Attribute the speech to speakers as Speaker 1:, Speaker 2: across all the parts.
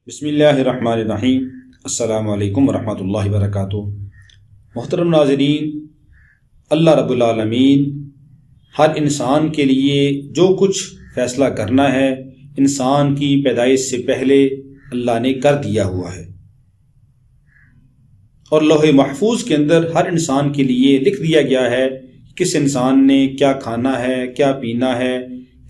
Speaker 1: بسم اللہ الرحمن الرحیم۔ السلام علیکم ورحمۃ اللہ وبرکاتہ۔ محترم ناظرین، اللہ رب العالمین ہر انسان کے لیے جو کچھ فیصلہ کرنا ہے انسان کی پیدائش سے پہلے اللہ نے کر دیا ہوا ہے، اور لوح محفوظ کے اندر ہر انسان کے لیے لکھ دیا گیا ہے کس انسان نے کیا کھانا ہے، کیا پینا ہے،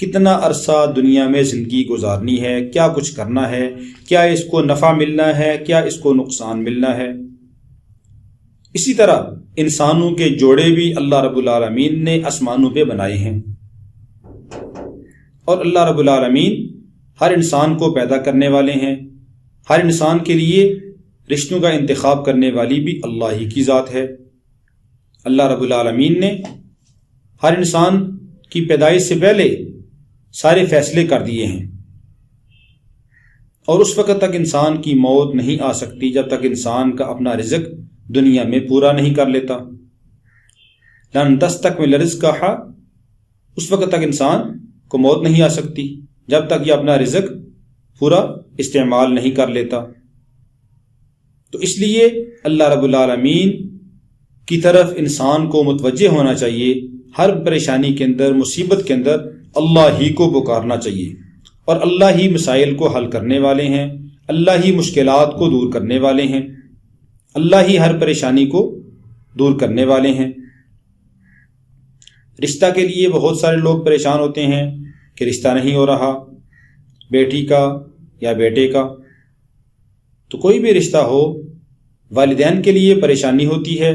Speaker 1: کتنا عرصہ دنیا میں زندگی گزارنی ہے، کیا کچھ کرنا ہے، کیا اس کو نفع ملنا ہے، کیا اس کو نقصان ملنا ہے۔ اسی طرح انسانوں کے جوڑے بھی اللہ رب العالمین نے آسمانوں پہ بنائے ہیں، اور اللہ رب العالمین ہر انسان کو پیدا کرنے والے ہیں۔ ہر انسان کے لیے رشتوں کا انتخاب کرنے والی بھی اللہ ہی کی ذات ہے۔ اللہ رب العالمین نے ہر انسان کی پیدائش سے پہلے سارے فیصلے کر دیے ہیں، اور اس وقت تک انسان کی موت نہیں آ سکتی جب تک انسان کا اپنا رزق دنیا میں پورا نہیں کر لیتا۔ لن تستکمل رزقہ، اس وقت تک انسان کو موت نہیں آ سکتی جب تک یہ اپنا رزق پورا استعمال نہیں کر لیتا۔ تو اس لیے اللہ رب العالمین کی طرف انسان کو متوجہ ہونا چاہیے، ہر پریشانی کے اندر، مصیبت کے اندر اللہ ہی کو پکارنا چاہیے، اور اللہ ہی مسائل کو حل کرنے والے ہیں، اللہ ہی مشکلات کو دور کرنے والے ہیں، اللہ ہی ہر پریشانی کو دور کرنے والے ہیں۔ رشتہ کے لیے بہت سارے لوگ پریشان ہوتے ہیں کہ رشتہ نہیں ہو رہا، بیٹی کا یا بیٹے کا۔ تو کوئی بھی رشتہ ہو، والدین کے لیے پریشانی ہوتی ہے،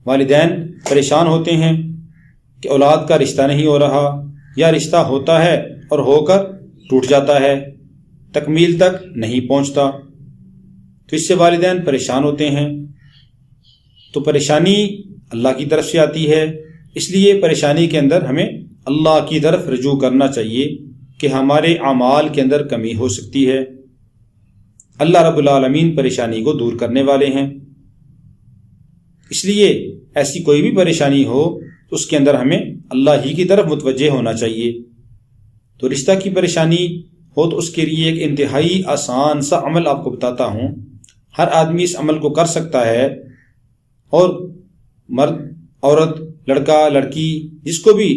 Speaker 1: والدین پریشان ہوتے ہیں کہ اولاد کا رشتہ نہیں ہو رہا، یا رشتہ ہوتا ہے اور ہو کر ٹوٹ جاتا ہے، تکمیل تک نہیں پہنچتا، تو اس سے والدین پریشان ہوتے ہیں۔ تو پریشانی اللہ کی طرف سے آتی ہے، اس لیے پریشانی کے اندر ہمیں اللہ کی طرف رجوع کرنا چاہیے کہ ہمارے اعمال کے اندر کمی ہو سکتی ہے۔ اللہ رب العالمین پریشانی کو دور کرنے والے ہیں، اس لیے ایسی کوئی بھی پریشانی ہو تو اس کے اندر ہمیں اللہ ہی کی طرف متوجہ ہونا چاہیے۔ تو رشتہ کی پریشانی ہو تو اس کے لیے ایک انتہائی آسان سا عمل آپ کو بتاتا ہوں، ہر آدمی اس عمل کو کر سکتا ہے، اور مرد، عورت، لڑکا، لڑکی، جس کو بھی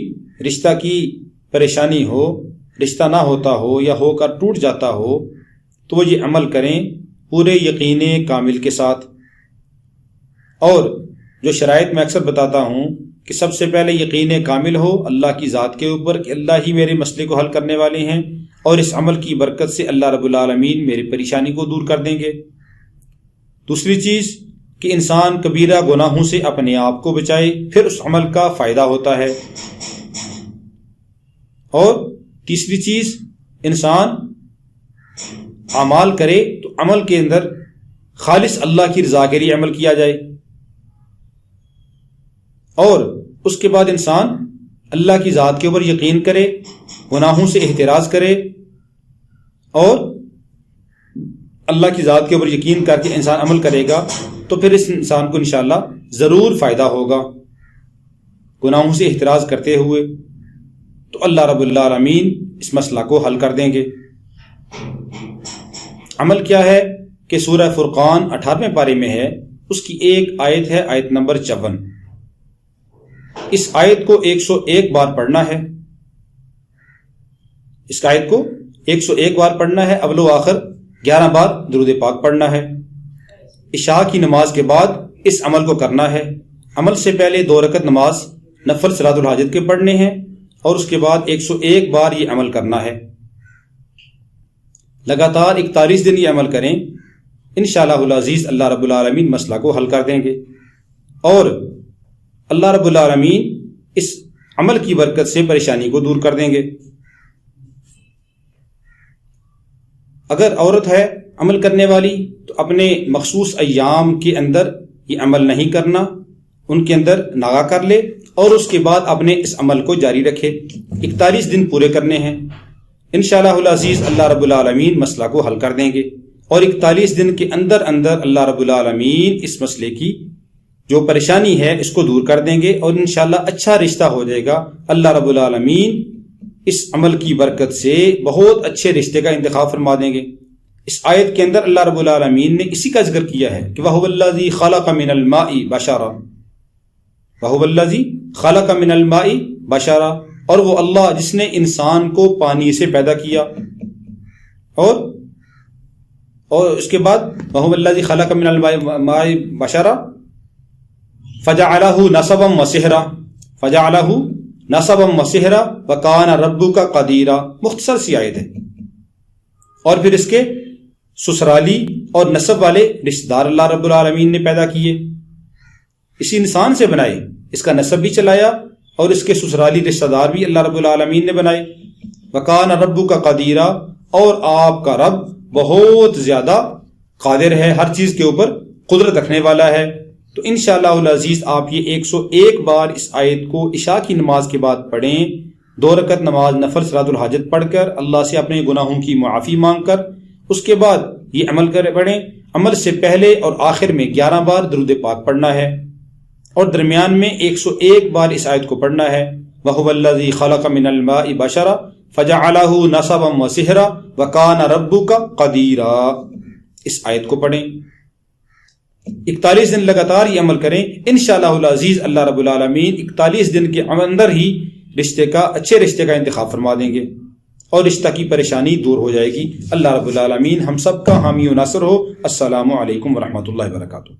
Speaker 1: رشتہ کی پریشانی ہو، رشتہ نہ ہوتا ہو یا ہو کر ٹوٹ جاتا ہو، تو وہ یہ عمل کریں پورے یقین کامل کے ساتھ۔ اور جو شرائط میں اکثر بتاتا ہوں کہ سب سے پہلے یقین کامل ہو اللہ کی ذات کے اوپر کہ اللہ ہی میرے مسئلے کو حل کرنے والے ہیں، اور اس عمل کی برکت سے اللہ رب العالمین میری پریشانی کو دور کر دیں گے۔ دوسری چیز کہ انسان کبیرہ گناہوں سے اپنے آپ کو بچائے، پھر اس عمل کا فائدہ ہوتا ہے۔ اور تیسری چیز، انسان اعمال کرے تو عمل کے اندر خالص اللہ کی رضا کے لیے عمل کیا جائے، اور اس کے بعد انسان اللہ کی ذات کے اوپر یقین کرے، گناہوں سے احتراز کرے، اور اللہ کی ذات کے اوپر یقین کر کے انسان عمل کرے گا تو پھر اس انسان کو انشاءاللہ ضرور فائدہ ہوگا گناہوں سے احتراز کرتے ہوئے، تو اللہ رب العالمین اس مسئلہ کو حل کر دیں گے۔ عمل کیا ہے کہ سورہ فرقان 18ویں پارے میں ہے، اس کی ایک آیت ہے، آیت نمبر 54۔ اس آیت کو 101 بار پڑھنا ہے، اس آیت کو 101 بار پڑھنا ہے، اول و آخر 11 بار درود پاک پڑھنا ہے۔ عشاء کی نماز کے بعد اس عمل کو کرنا ہے۔ عمل سے پہلے 2 رکعت نماز نفل صلاۃ الحاجت کے پڑھنے ہیں، اور اس کے بعد 101 بار یہ عمل کرنا ہے۔ لگاتار 41 دن یہ عمل کریں، انشاءاللہ العزیز اللہ رب العالمین مسئلہ کو حل کر دیں گے، اور اللہ رب العالمین اس عمل کی برکت سے پریشانی کو دور کر دیں گے۔ اگر عورت ہے عمل کرنے والی تو اپنے مخصوص ایام کے اندر یہ عمل نہیں کرنا، ان کے اندر ناغہ کر لے، اور اس کے بعد اپنے اس عمل کو جاری رکھے۔ 41 دن پورے کرنے ہیں، انشاءاللہ العزیز اللہ رب العالمین مسئلہ کو حل کر دیں گے، اور 41 دن کے اندر اندر اللہ رب العالمین اس مسئلے کی جو پریشانی ہے اس کو دور کر دیں گے، اور انشاءاللہ اچھا رشتہ ہو جائے گا۔ اللہ رب العالمین اس عمل کی برکت سے بہت اچھے رشتے کا انتخاب فرما دیں گے۔ اس آیت کے اندر اللہ رب العالمین نے اسی کا ذکر کیا ہے کہ وَهُوَ الَّذِي خَلَقَ مِنَ الْمَاءِ بَشَرًا، وَهُوَ الَّذِي خَلَقَ مِنَ الْمَاءِ بَشَرًا، اور وہ اللہ جس نے انسان کو پانی سے پیدا کیا، اور اس کے بعد وَهُوَ الَّذِي خَلَقَ مِنَ الْمَاءِ بَشَرًا فَجَعَلَهُ نَسَبًا وَصِهْرًا، فَجَعَلَهُ نَسَبًا وَصِهْرًا وَكَانَ رَبُّكَ قَدِيرًا، مختصر سی آیت ہے۔ اور پھر اس کے سسرالی اور نسب والے رشتہ دار اللہ رب العالمین نے پیدا کیے، اسی انسان سے بنائے، اس کا نسب بھی چلایا اور اس کے سسرالی رشتہ دار بھی اللہ رب العالمین نے بنائے۔ وَكَانَ رَبُّكَ قَدِيرًا، اور آپ کا رب بہت زیادہ قادر ہے، ہر چیز کے اوپر قدرت رکھنے والا ہے۔ تو انشاءاللہ العزیز آپ یہ 101 بار اس آیت کو عشاء کی نماز کے بعد پڑھیں، 2 رکعت نماز نفل صلاۃ الحاجت پڑھ کر اللہ سے اپنے گناہوں کی معافی مانگ کر، اس کے بعد یہ عمل پڑھیں۔ عمل سے پہلے اور آخر میں 11 بار درود پاک پڑھنا ہے، اور درمیان میں 101 بار اس آیت کو پڑھنا ہے، وَهُوَ الَّذِي خَلَقَ مِنَ الْمَاءِ بَشَرًا فَجَعَلَهُ نَسَبًا وَصِهْرًا وَكَانَ رَبُّكَ قَدِيرًا۔ اس آیت کو پڑھیں، 41 دن لگاتار یہ عمل کریں، انشاءاللہ العزیز اللہ رب العالمین 41 دن کے اندر ہی اچھے رشتے کا انتخاب فرما دیں گے، اور رشتہ کی پریشانی دور ہو جائے گی۔ اللہ رب العالمین ہم سب کا حامی و ناصر ہو۔ السلام علیکم ورحمۃ اللہ وبرکاتہ۔